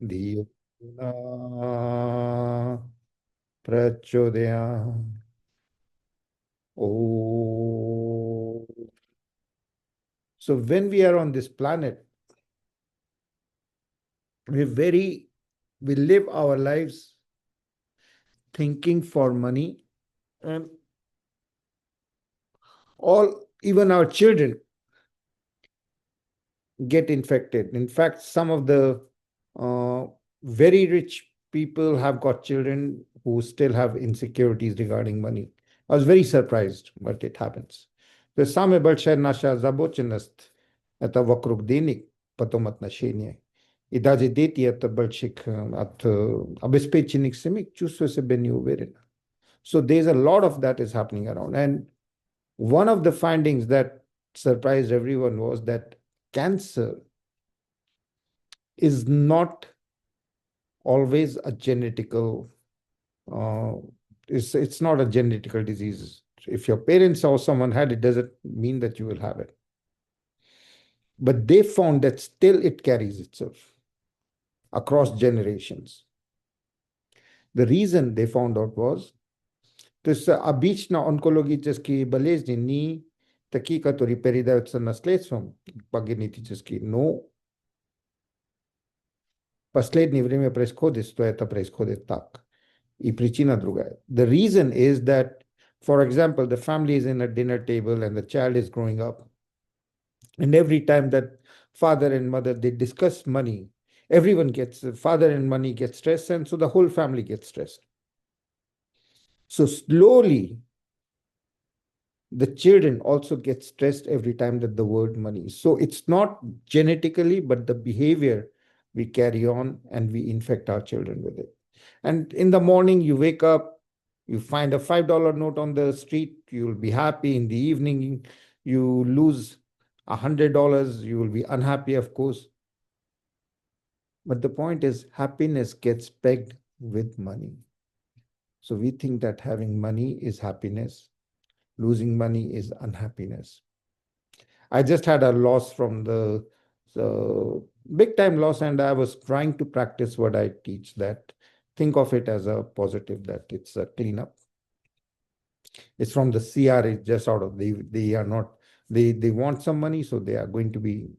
Dhiyo na prachodaya. Oh. So when we are on this planet, we very we live our lives thinking for money, and all even our children get infected. In fact, some of the uh, very rich people have got children who still have insecurities regarding money. I was very surprised, but it happens. To same большая наша озабоченность — это вокруг денег, потом отношения. И даже дети это больших от обеспеченных семей чувствуют себя неуверенно. So there's a lot of that is happening around. And one of the findings that surprised everyone was that cancer is not always a genetical uh, it's not a genetical disease. If your parents or someone had it, doesn't mean that you will have it. But they found that still it carries itself across generations. The reason they found out was то есть обычно онкологические болезни не такие, которые передаются наследством по генетически, но в последнее время происходит, что это происходит так. И причина другая. The reason is that, for example, the family is in a dinner table and the child is growing up. And every time that father and mother, they discuss money, everyone gets, father and money gets stressed, and so the whole family gets stressed. So slowly, the children also get stressed every time that the word money. So it's not genetically, but the behavior we carry on and we infect our children with it. And in the morning, you wake up, you find a $5 note on the street, you'll be happy. In the evening, you lose $100, you will be unhappy, of course. But the point is, happiness gets pegged with money. So we think that having money is happiness, losing money is unhappiness. I just had a loss from the big time loss, and I was trying to practice what I teach, that think of it as a positive, that it's a cleanup. It's from the CRA, just out of they are not they want some money, so they are going to be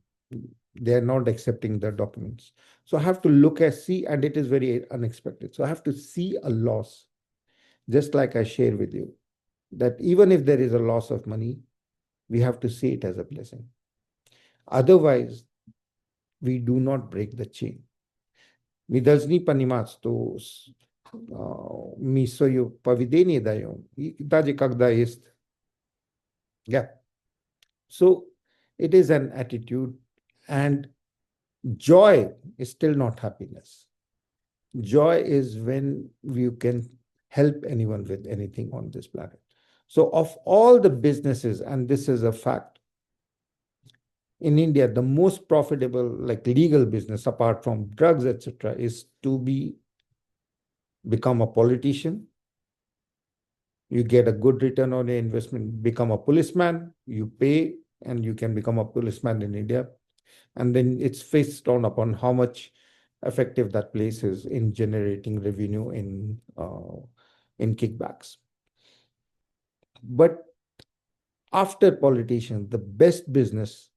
they are not accepting the documents. So I have to look at see, and it is very unexpected. So I have to see a loss, just like I share with you, that even if there is a loss of money, we have to see it as a blessing. Otherwise, we do not break the chain. Мы должны понимать, что мы свое поведение даем, и даже когда есть. Yeah. So it is an attitude, and joy is still not happiness. Joy is when you can help anyone with anything on this planet. So of all the businesses, and this is a fact, in India, the most profitable, like legal business, apart from drugs, etc., is to become a politician. You get a good return on your investment, become a policeman, you pay, and you can become a policeman in India. And then it's based on upon how much effective that place is in generating revenue in kickbacks. But after politicians, the best business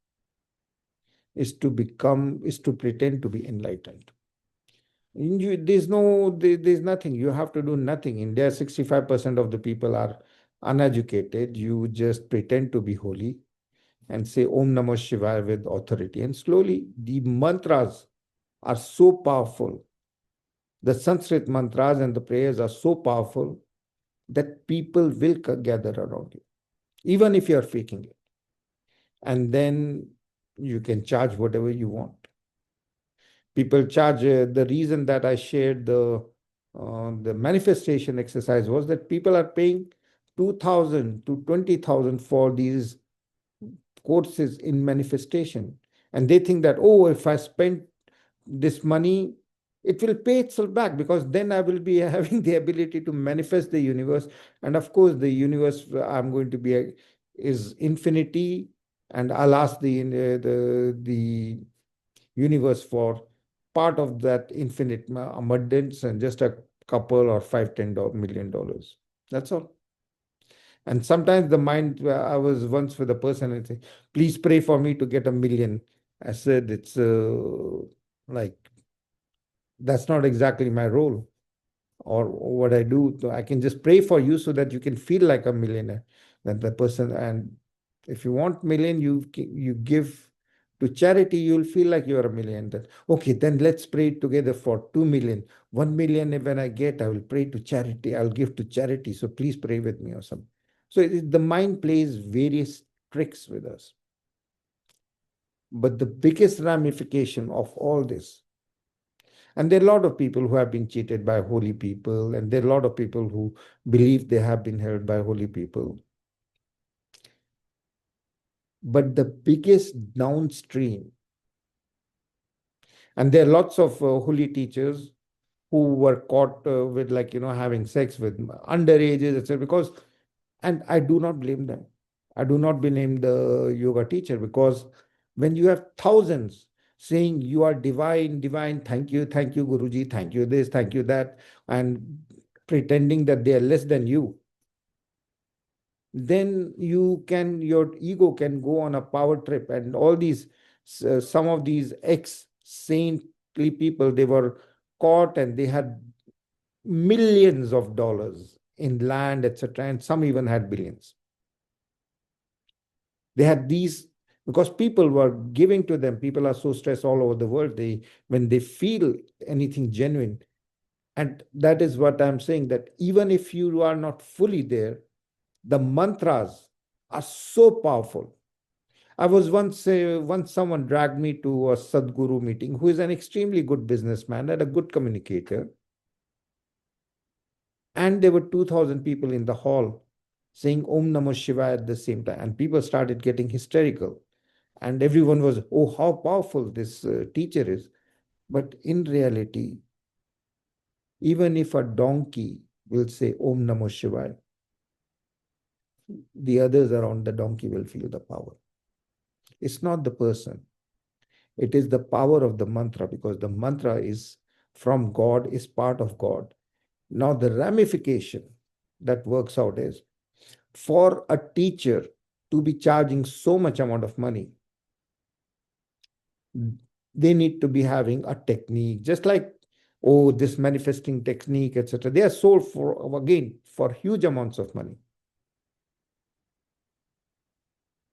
is to pretend to be enlightened. There's nothing. You have to do nothing. In there, 65% of the people are uneducated. You just pretend to be holy and say Om Namah Shivaya with authority. And slowly, the mantras are so powerful. The Sanskrit mantras and the prayers are so powerful that people will gather around you, even if you are faking it. And then you can charge whatever you want. People charge. The reason that I shared the manifestation exercise was that people are paying 2,000 to 20,000 for these courses in manifestation, and they think that, oh, if I spend this money, it will pay itself back, because then I will be having the ability to manifest the universe. And of course, the universe I'm going to be is infinity, and I'll ask the universe for part of that infinite abundance and just a couple or $5-10 million. That's all. And sometimes the mind, I was once with a person and say, please pray for me to get 1 million. I said, it's like, that's not exactly my role or what I do. So I can just pray for you so that you can feel like a millionaire. That the person, and if you want million, you give to charity, you'll feel like you're a million. Then, okay, then let's pray together for 2 million. 1 million, when I get, I will pray to charity. I'll give to charity. So please pray with me or something. So the mind plays various tricks with us. But the biggest ramification of all this, and there are a lot of people who have been cheated by holy people, and there are a lot of people who believe they have been held by holy people. But the biggest downstream, and there are lots of holy teachers who were caught with, like, having sex with underages, etc. Because, and I do not blame them. I do not blame the yoga teacher, because when you have thousands saying you are divine, divine, thank you, Guruji, thank you this, thank you that, and pretending that they are less than you, then your ego can go on a power trip. And all these, some of these ex-saintly people, they were caught and they had millions of dollars in land, etc. And some even had billions. They had these because people were giving to them. People are so stressed all over the world. When they feel anything genuine, and that is what I'm saying, that even if you are not fully there, the mantras are so powerful. I was once someone dragged me to a Sadguru meeting, who is an extremely good businessman and a good communicator. And there were 2,000 people in the hall saying Om Namah Shivaya at the same time. And people started getting hysterical. And everyone was, oh, how powerful this teacher is. But in reality, even if a donkey will say Om Namah Shivaya, the others around the donkey will feel the power. It's not the person. It is the power of the mantra, because the mantra is from God, is part of God. Now, the ramification that works out is, for a teacher to be charging so much amount of money, they need to be having a technique, just like, oh, this manifesting technique, etc. They are sold for, again, for huge amounts of money.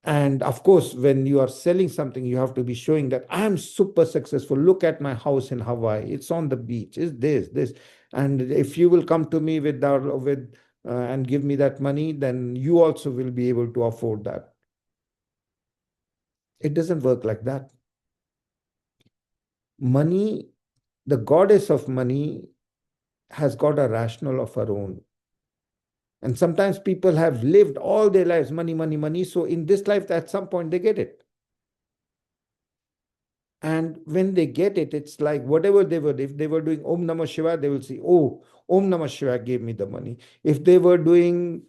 And of course, when you are selling something, you have to be showing that I am super successful. Look at my house in Hawaii. It's on the beach. It's this. And if you will come to me with and give me that money, then you also will be able to afford that. It doesn't work like that. Money, the goddess of money, has got a rationale of her own. And sometimes people have lived all their lives money, money, money. So in this life, at some point, they get it. And when they get it, it's like whatever they were, if they were doing Om Namah Shivaya, they will see, oh, Om Namah Shivaya gave me the money. If they were doing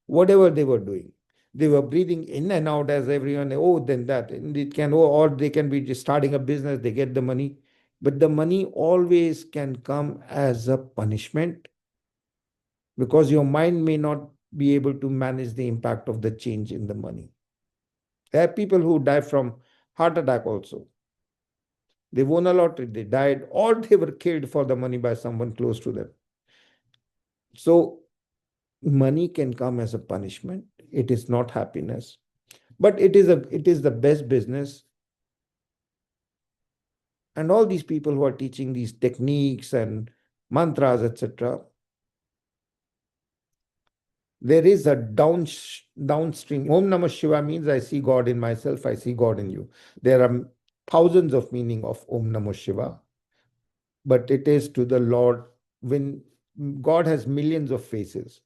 whatever they were doing, they were breathing in and out as everyone, oh, then that. And it can, or they can be just starting a business, they get the money. But the money always can come as a punishment, because your mind may not be able to manage the impact of the change in the money. There are people who die from heart attack also. They won a lottery, they died, or they were killed for the money by someone close to them. So money can come as a punishment. It is not happiness, but it is the best business. And all these people who are teaching these techniques and mantras, etc., there is a downstream. Om Namah Shiva means I see God in myself, I see God in you. There are thousands of meaning of Om Namah Shiva, but it is to the Lord. When God has millions of faces.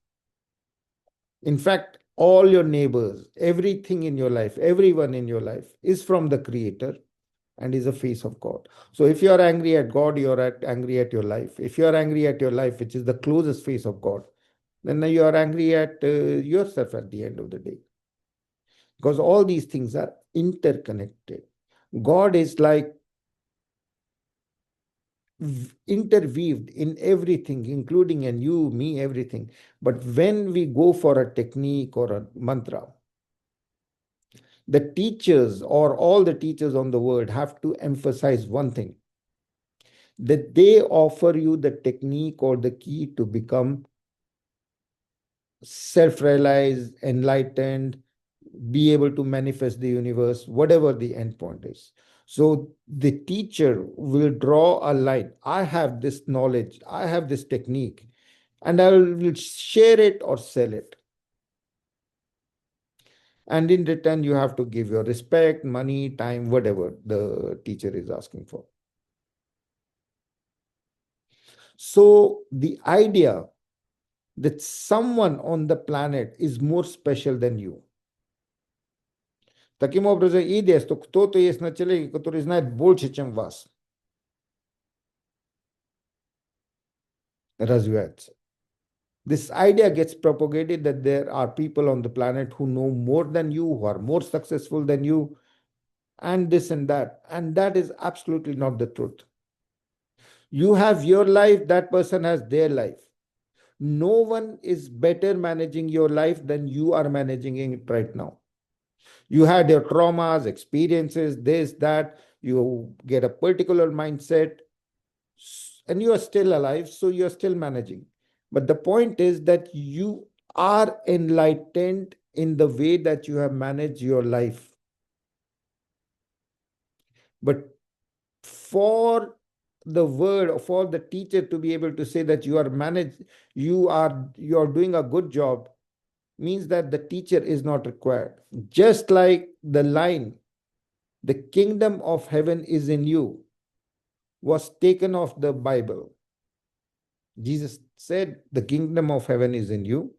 In fact, all your neighbors, everything in your life, everyone in your life is from the Creator and is a face of God. So if you are angry at God, you are angry at your life. If you are angry at your life, which is the closest face of God, then you are angry at yourself at the end of the day. Because all these things are interconnected. God is like interweaved in everything, including and you, me, everything. But when we go for a technique or a mantra, the teachers or all the teachers on the world have to emphasize one thing, that they offer you the technique or the key to become self-realized, enlightened, be able to manifest the universe, whatever the end point is. So the teacher will draw a line. I have this knowledge, I have this technique, and I will share it or sell it. And in return, you have to give your respect, money, time, whatever the teacher is asking for. So the idea that someone on the planet is more special than you. Takim obrazem ide, to kto to jest na ciele, który zna больше, чем вас. Развивается. This idea gets propagated that there are people on the planet who know more than you, who are more successful than you, and this and that. And that is absolutely not the truth. You have your life, that person has their life. No one is better managing your life than you are managing it right now. You had your traumas, experiences, this, that, you get a particular mindset, and you are still alive, so you are still managing. But the point is that you are enlightened in the way that you have managed your life. But for the word, for the teacher to be able to say that you are managed, you are doing a good job, means that the teacher is not required. Just like the line, the kingdom of heaven is in you, was taken off the Bible. Jesus said, the kingdom of heaven is in you.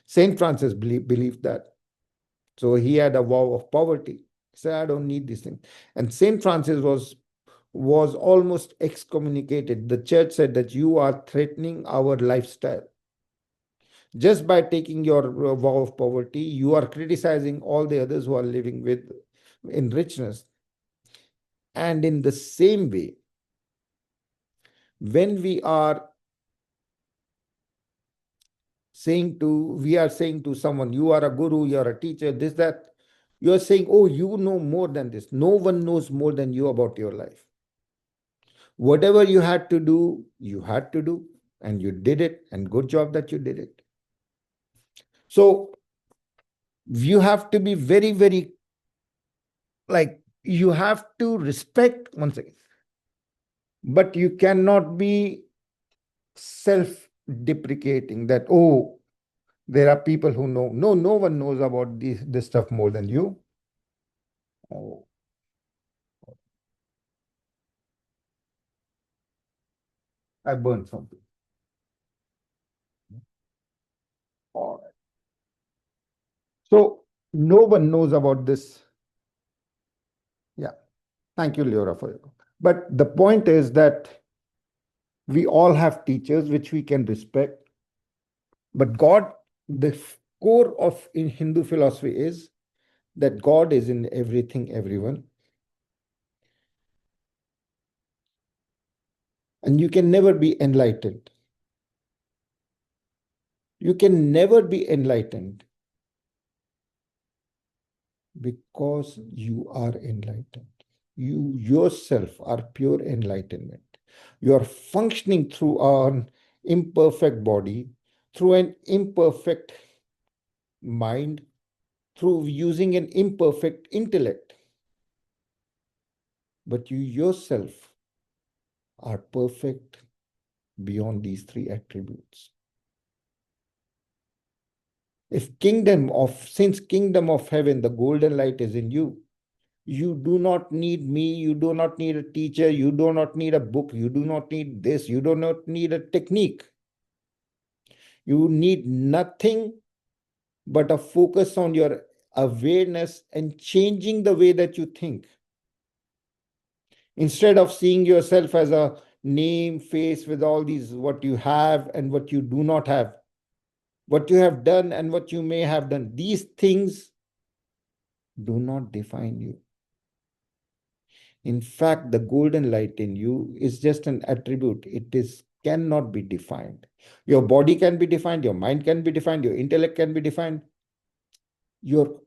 Saint Francis believed that. So he had a vow of poverty. He said, I don't need these things. And Saint Francis was almost excommunicated. The church said that you are threatening our lifestyle. Just by taking your vow of poverty, you are criticizing all the others who are living with in richness. And in the same way, when we are saying to someone, you are a guru, you are a teacher, this, that, you are saying, oh, you know more than this. No one knows more than you about your life. Whatever you had to do, and you did it, and good job that you did it. So you have to be very, very, like, you have to respect one second, but you cannot be self-deprecating that, oh, there are people who know. No one knows about this stuff more than you. Oh, I burned something. All right. So no one knows about this. Yeah. Thank you, Leora, for your. But the point is that we all have teachers which we can respect. But God, the core of in Hindu philosophy is that God is in everything, everyone. And you can never be enlightened. You can never be enlightened because you are enlightened. You yourself are pure enlightenment. You are functioning through an imperfect body, through an imperfect mind, through using an imperfect intellect. But you yourself are perfect beyond these three attributes. Since kingdom of heaven, the golden light is in you, you do not need me, you do not need a teacher, you do not need a book, you do not need this, you do not need a technique. You need nothing but a focus on your awareness and changing the way that you think. Instead of seeing yourself as a name, face with all these, what you have and what you do not have, what you have done and what you may have done, these things do not define you. In fact, the golden light in you is just an attribute. It is cannot be defined. Your body can be defined, your mind can be defined, your intellect can be defined. Your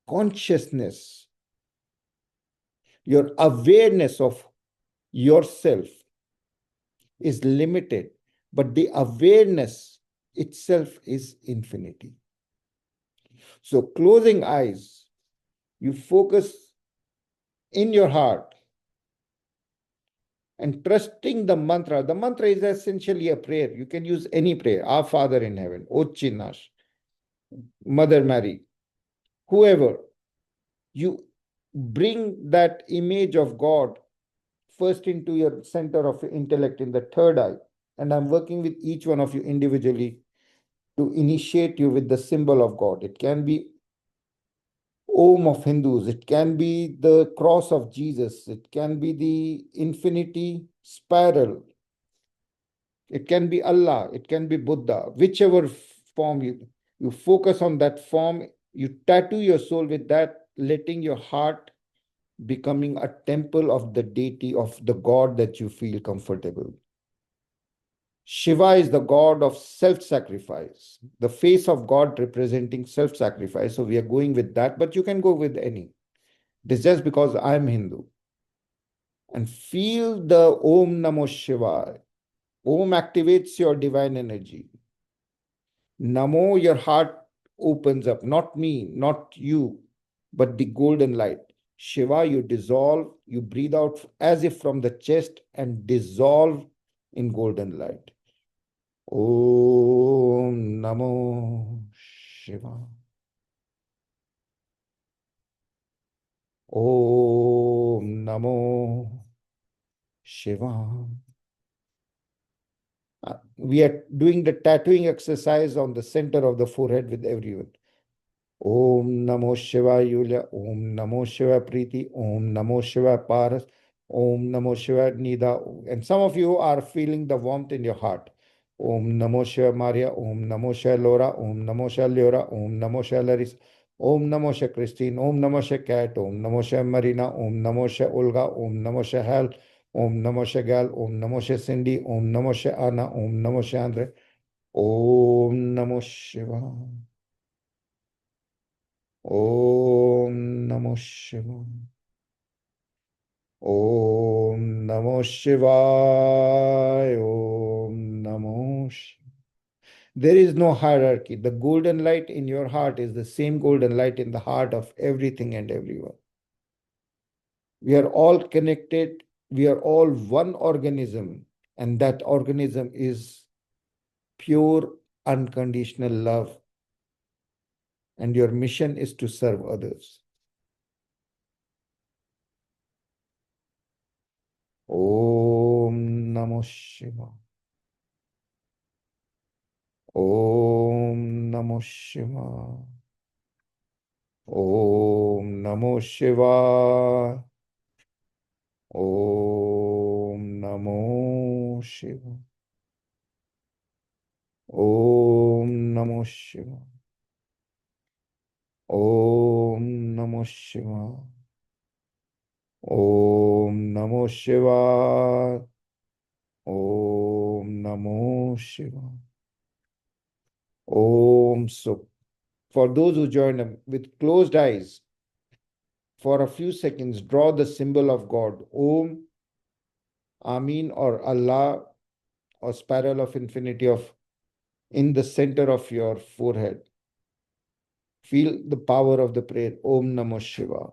consciousness, your awareness of yourself is limited, but the awareness itself is infinity. So, closing eyes, you focus in your heart and trusting the mantra. The mantra is essentially a prayer. You can use any prayer. Our Father in heaven, Ochinash, Mother Mary, whoever. You bring that image of God first into your center of intellect in the third eye. And I'm working with each one of you individually to initiate you with the symbol of God. It can be Om of Hindus, it can be the cross of Jesus, it can be the infinity spiral, it can be Allah, it can be Buddha, whichever form you focus on that form, you tattoo your soul with that, letting your heart becoming a temple of the deity of the God that you feel comfortable. Shiva is the god of self sacrifice, the face of God representing self sacrifice. So we are going with that, but you can go with any. This just because I'm Hindu. And feel the Om Namo Shiva. Om activates your divine energy. Namo, your heart opens up, not me, not you, but the golden light. Shiva, you dissolve, you breathe out as if from the chest and dissolve in golden light. Om Namo Shiva. Om Namo Shiva. We are doing the tattooing exercise on the center of the forehead with everyone. Om Namo Shivaya Yulia, Om Namo Shivaya Preeti, Om Namo Shivaya Paras, Om Namo Shivaya Nida. And some of you are feeling the warmth in your heart. Om Namo Shivaya Maria, Om Namo Shivaya Laura, Om Namo Shivaya Leora, Om Namo Shivaya Laris, Om Namo Shivaya Christine, Om Namo Shivaya Cat, Om Namo Shivaya Marina, Om Namo Shivaya Olga, Om Namo Shivaya Hal, Om Namo Shivaya Gal, Om Namo Shivaya Cindy, Om Namo Shivaya Anna, Om Namo Shivaya Andre, Om Namo Shivaya. Om Namo Shivaya. Om Namo Shivaya. Om Namo Shivaya. There is no hierarchy. The golden light in your heart is the same golden light in the heart of everything and everyone. We are all connected. We are all one organism, and that organism is pure, unconditional love. And your mission is to serve others. Om Namo Shivaya. Om Namo Shivaya. Om Namo Shivaya. Om Namo Shivaya. Om Namo Shivaya. Om Namo Shivaya. Om Namo Shivaya. Om Namo Shivaya. Om. So, for those who join them with closed eyes, for a few seconds, draw the symbol of God, Om, Amin, or Allah, or spiral of infinity of in the center of your forehead. Feel the power of the prayer, Om Namo Shiva.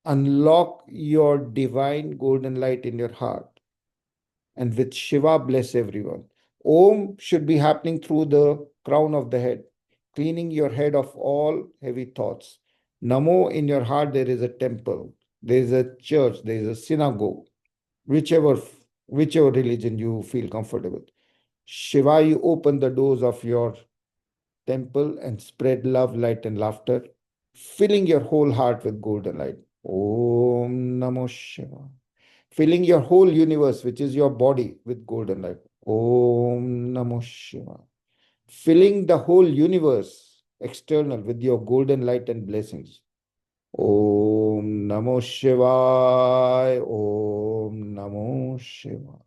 Unlock your divine golden light in your heart. And with Shiva, bless everyone. Om should be happening through the crown of the head, cleaning your head of all heavy thoughts. Namo, in your heart, there is a temple, there is a church, there is a synagogue, whichever religion you feel comfortable. Shiva, you open the doors of your temple and spread love, light, and laughter, filling your whole heart with golden light. Om Namo Shiva. Filling your whole universe, which is your body, with golden light. Om Namo Shiva. Filling the whole universe, external, with your golden light and blessings. Om Namo Shivaya. Om Namo Shivaya.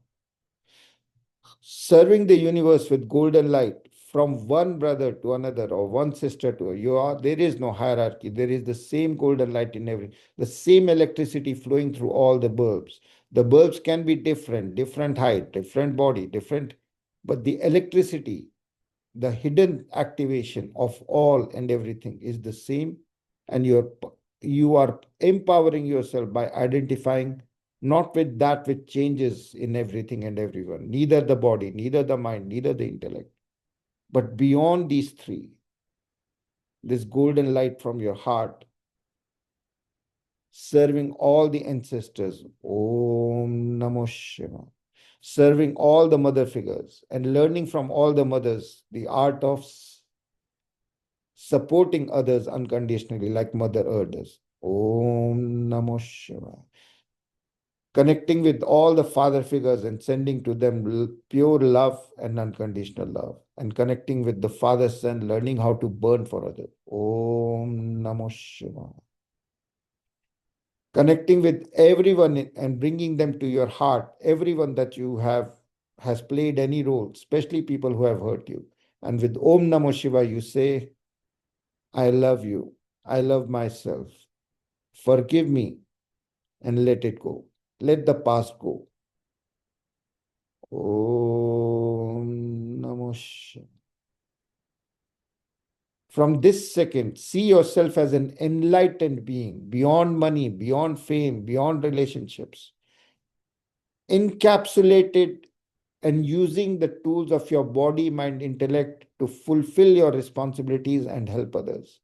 Serving the universe with golden light from one brother to another or one sister to you are there is no hierarchy. There is the same golden light in every, the same electricity flowing through all the bulbs. The bulbs can be different, different height, different body, different, but the electricity, the hidden activation of all and everything is the same. And you are empowering yourself by identifying not with that which changes in everything and everyone, neither the body, neither the mind, neither the intellect, but beyond these three, this golden light from your heart, serving all the ancestors. Om Namo Shiva. Serving all the mother figures and learning from all the mothers the art of supporting others unconditionally, like Mother Earth does. Om Namo Shiva. Connecting with all the father figures and sending to them pure love and unconditional love. And connecting with the father son, learning how to burn for others. Om Namo Shiva. Connecting with everyone and bringing them to your heart, everyone that you have has played any role, especially people who have hurt you. And with Om Namo Shiva, you say, I love you. I love myself. Forgive me and let it go. Let the past go. Om Namo Shivaya. From this second, see yourself as an enlightened being, beyond money, beyond fame, beyond relationships, encapsulated and using the tools of your body, mind, intellect to fulfill your responsibilities and help others.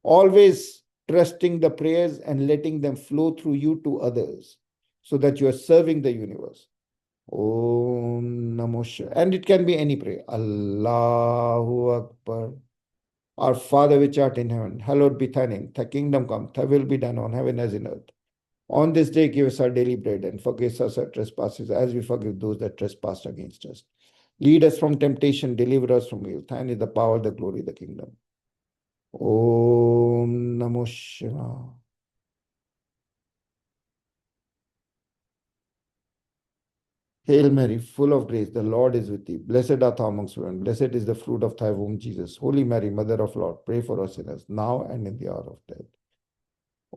Always trusting the prayers and letting them flow through you to others so that you are serving the universe. Om Namo Shivaya. And it can be any prayer. Allahu Akbar. Our Father which art in heaven, hallowed be thy name. Thy kingdom come, thy will be done on heaven as in earth. On this day give us our daily bread and forgive us our trespasses as we forgive those that trespass against us. Lead us from temptation, deliver us from evil. Thine is the power, the glory, the kingdom. Om Namo Shivaya. Hail Mary, full of grace, the Lord is with thee. Blessed art thou amongst women. Blessed is the fruit of thy womb, Jesus. Holy Mary, Mother of Lord, pray for us sinners, now and in the hour of death.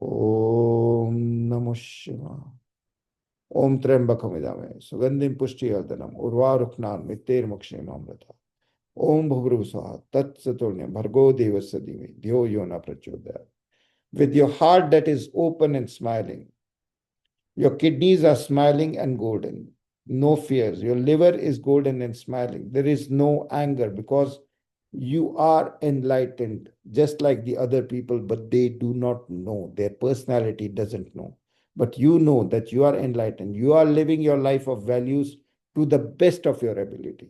Om Namo Shivaya. Om Trembakam Yajamhe, Sugandhim Pushtiyardhanam, Urvaruknan Mitter Mokshemamrita. Om Bhuvru Swaha, Tat Saturnyam, Bhargo Devasya Dhimhi, Dhyo Yona Prachodayat. With your heart that is open and smiling, your kidneys are smiling and golden. No fears. Your liver is golden and smiling. There is no anger because you are enlightened, just like the other people, but they do not know. Their personality doesn't know. But you know that you are enlightened. You are living your life of values to the best of your ability.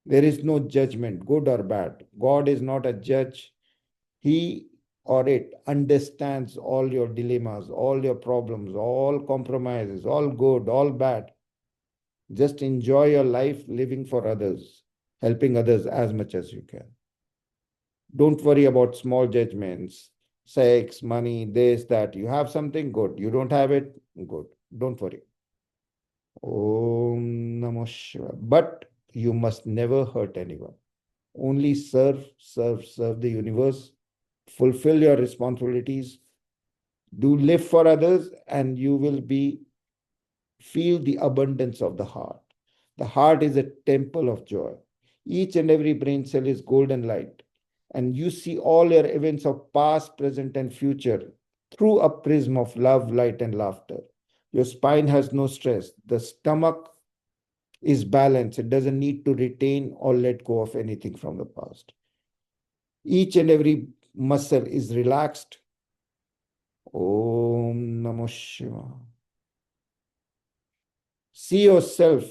There is no judgment, good or bad. God is not a judge. He or it understands all your dilemmas, all your problems, all compromises, all good, all bad. Just enjoy your life living for others, helping others as much as you can. Don't worry about small judgments, sex, money, this, that. You have something, good. You don't have it, good. Don't worry. Om Namo Shivaya. But you must never hurt anyone. Only serve, serve, serve the universe. Fulfill your responsibilities. Do live for others, and you will be feel the abundance of the heart. The heart is a temple of joy. Each and every brain cell is golden light. And you see all your events of past, present, and future through a prism of love, light, and laughter. Your spine has no stress. The stomach is balanced. It doesn't need to retain or let go of anything from the past. Each and every muscle is relaxed. Om Namo Shivaya. See yourself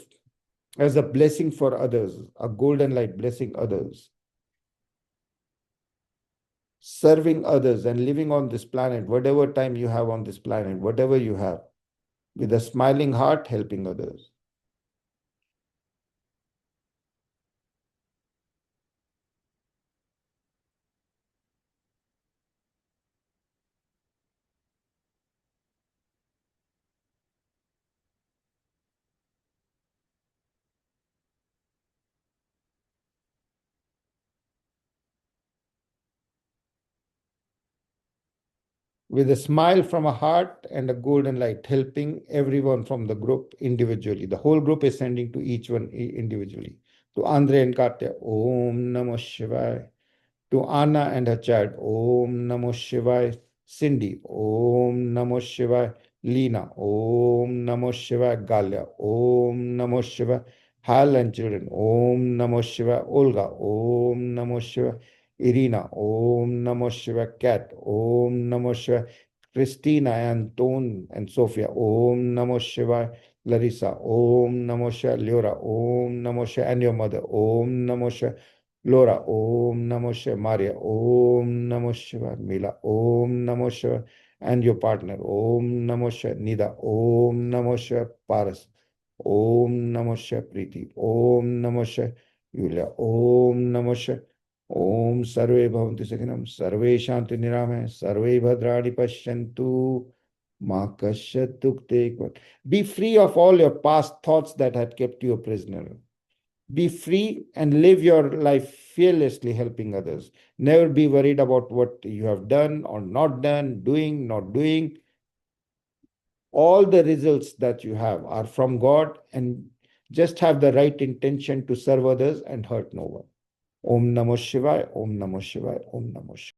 as a blessing for others, a golden light blessing others, serving others and living on this planet, whatever time you have on this planet, whatever you have, with a smiling heart, helping others. with a smile from a heart and a golden light, helping everyone from the group individually. The whole group is sending to each one individually. To Andre and Katya, Om Namo Shivaya. To Anna and her child, Om Namo Shivaya. Cindy, Om Namo Shivaya. Lena, Om Namo Shivaya. Galia, Om Namo Shivaya. Hal and children, Om Namo Shivaya. Olga, Om Namo Shivaya. Irina, Om Namo Shivaya. Cat, Om Namo Shivaya. Christina and Tone and Sophia, Om Namo Shivaya. Larissa, Om Namo Shivaya. Leora, Om Namo Shivaya. And your mother, Om Namo Shivaya. Laura, Om Namo Shivaya. Maria, Om Namo Shivaya. Mila, Om Namo Shivaya. And your partner, Om Namo Shivaya. Nida, Om Namo Shivaya. Paras, Om Namo Shivaya. Preeti, Om Namo Shivaya. Yulia, Om Namo Shivaya. Om Sarve Bhavantu Sakhinam, Sarve Shanti Nirame, Sarve Bhadrani Pashyantu, Ma Kasyat Dukte Kvat. Be free of all your past thoughts that had kept you a prisoner. Be free and live your life fearlessly, helping others. Never be worried about what you have done or not done, doing, not doing. All the results that you have are from God, and just have the right intention to serve others and hurt no one. Om Namo Shivaya, Om Namo Shivaya, Om Namo Shivaya.